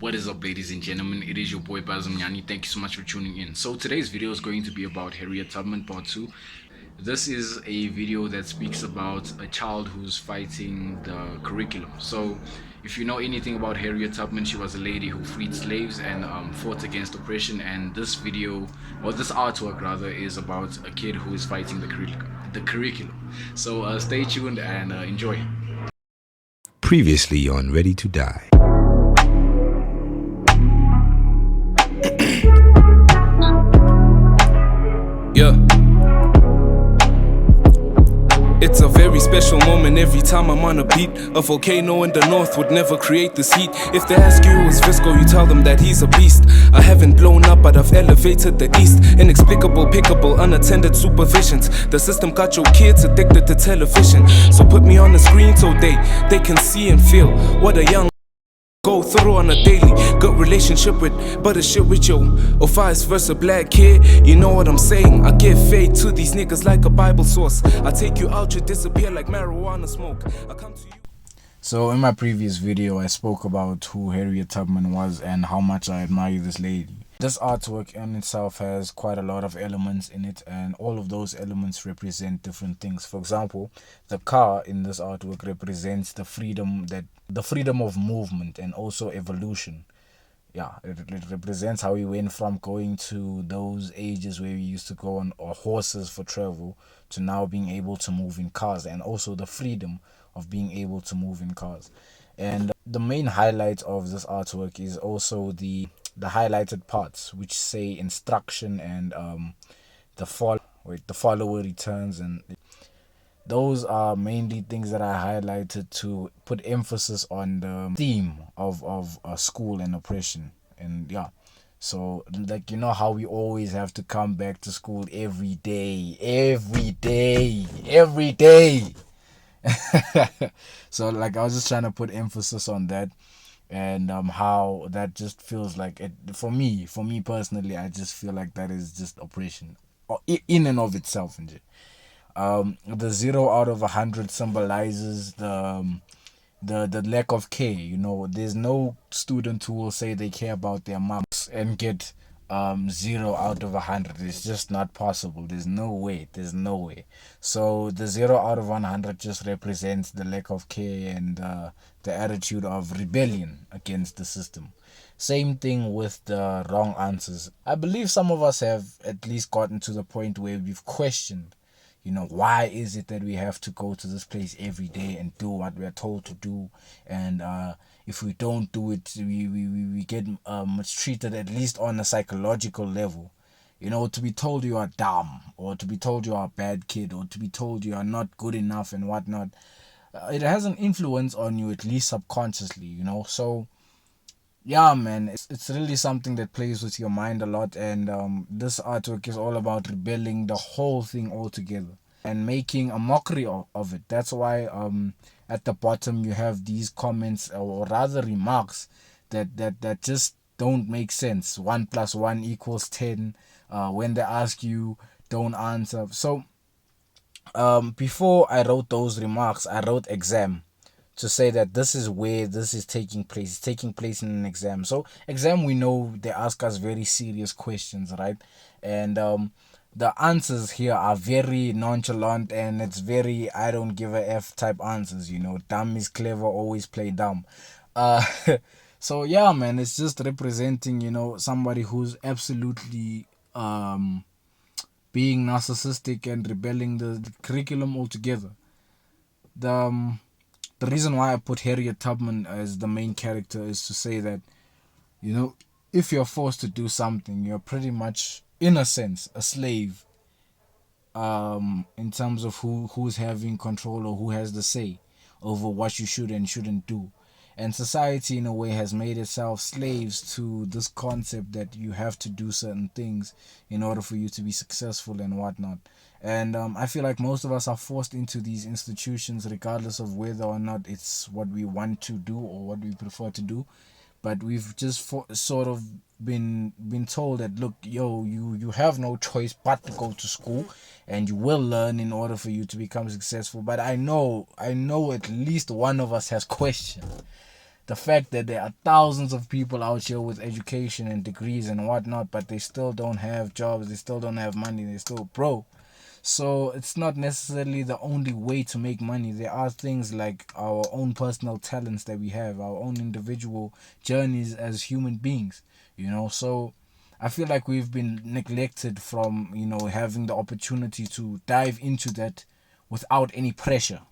What is up, ladies and gentlemen? It is your boy Bazumyani. Thank you so much for tuning in. So today's video is going to be about Harriet Tubman Part 2. This is a video that speaks about a child who's fighting the curriculum. So if you know anything about Harriet Tubman, she was a lady who freed slaves and fought against oppression. And this video, or this artwork rather, is about a kid who is fighting the curriculum. So stay tuned and enjoy. Previously on Ready to Die. Yeah. It's a very special moment every time I'm on a beat. A volcano in the north would never create this heat. If they ask you who's Visco, you tell them that he's a beast. I haven't blown up, but I've elevated the east. Inexplicable, pickable, unattended supervisions. The system got your kids addicted to television. So put me on the screen so they can see and feel what a young go through on a daily. Good relationship with butter shit with you, or vice versa. Black kid, you know what I'm saying. I give faith to these niggas like a Bible source. I take you out, you disappear like marijuana smoke. I come to you. So in my previous video, I spoke about who Harriet Tubman was and how much I admire this lady. This artwork in itself has quite a lot of elements in it, and all of those elements represent different things. For example, the car in this artwork represents the freedom of movement and also evolution. Yeah, it represents how we went from going to those ages where we used to go on horses for travel to now being able to move in cars, and also the freedom of being able to move in cars. And the main highlight of this artwork is also the highlighted parts, which say instruction and the follower returns, and those are mainly things that I highlighted to put emphasis on the theme of school and oppression. And yeah, so like, you know how we always have to come back to school every day. So like, I was just trying to put emphasis on that, and how that just feels like it for me personally. I just feel like that is just oppression in and of itself. The 0 out of 100 symbolizes the lack of care. You know, there's no student who will say they care about their marks and get 0 out of 100. It's just not possible. There's no way. So the 0 out of 100 just represents the lack of care and the attitude of rebellion against the system. Same thing with the wrong answers. I believe some of us have at least gotten to the point where we've questioned, you know, why is it that we have to go to this place every day and do what we are told to do? And if we don't do it, we get mistreated, at least on a psychological level. You know, to be told you are dumb, or to be told you are a bad kid, or to be told you are not good enough and whatnot. It has an influence on you, at least subconsciously, you know. So yeah, man, it's really something that plays with your mind a lot. And this artwork is all about rebelling the whole thing altogether and making a mockery of it. That's why at the bottom you have these comments, or rather remarks, that just don't make sense. 1 + 1 = 10. When they ask you, don't answer. So before I wrote those remarks, I wrote exam, to say that this is where this is taking place. It's taking place in an exam. So exam, we know they ask us very serious questions, right? And the answers here are very nonchalant, and it's very I don't give a F type answers. You know, dumb is clever, always play dumb. Uh, so yeah, man, it's just representing, you know, somebody who's absolutely being narcissistic and rebelling the curriculum altogether. The reason why I put Harriet Tubman as the main character is to say that, you know, if you're forced to do something, you're pretty much, in a sense, a slave, in terms of who's having control or who has the say over what you should and shouldn't do. And society, in a way, has made itself slaves to this concept that you have to do certain things in order for you to be successful and whatnot. And I feel like most of us are forced into these institutions, regardless of whether or not it's what we want to do or what we prefer to do. But we've just sort of been told that, look, yo, you have no choice but to go to school, and you will learn in order for you to become successful. But I know at least one of us has questioned the fact that there are thousands of people out here with education and degrees and whatnot, but they still don't have jobs, they still don't have money, they're still broke. So it's not necessarily the only way to make money. There are things like our own personal talents that we have, our own individual journeys as human beings, So I feel like we've been neglected from, having the opportunity to dive into that without any pressure.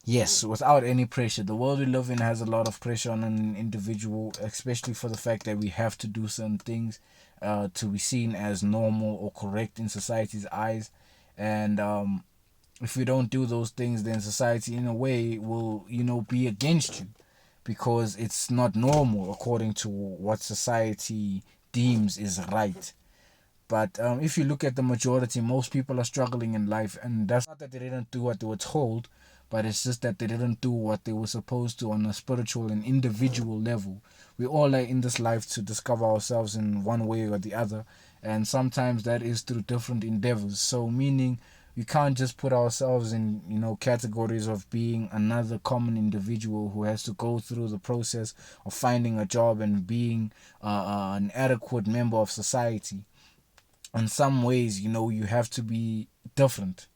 Yes, without any pressure. The world we live in has a lot of pressure on an individual, especially for the fact that we have to do certain things to be seen as normal or correct in society's eyes. And if we don't do those things, then society, in a way, will, be against you because it's not normal according to what society deems is right. But if you look at the majority, most people are struggling in life, and that's not that they didn't do what they were told, but it's just that they didn't do what they were supposed to on a spiritual and individual level. We all are in this life to discover ourselves in one way or the other, and sometimes that is through different endeavors. So, meaning we can't just put ourselves in, categories of being another common individual who has to go through the process of finding a job and being an adequate member of society. In some ways, you have to be different.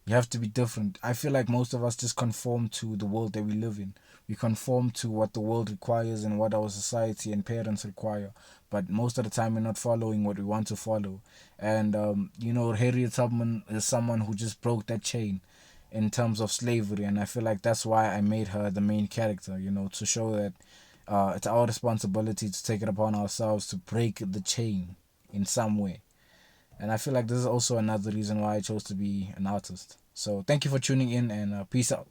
You have to be different. I feel like most of us just conform to the world that we live in. We conform to what the world requires and what our society and parents require. But most of the time, we're not following what we want to follow. And, Harriet Tubman is someone who just broke that chain in terms of slavery. And I feel like that's why I made her the main character, to show that it's our responsibility to take it upon ourselves to break the chain in some way. And I feel like this is also another reason why I chose to be an artist. So thank you for tuning in, and peace out.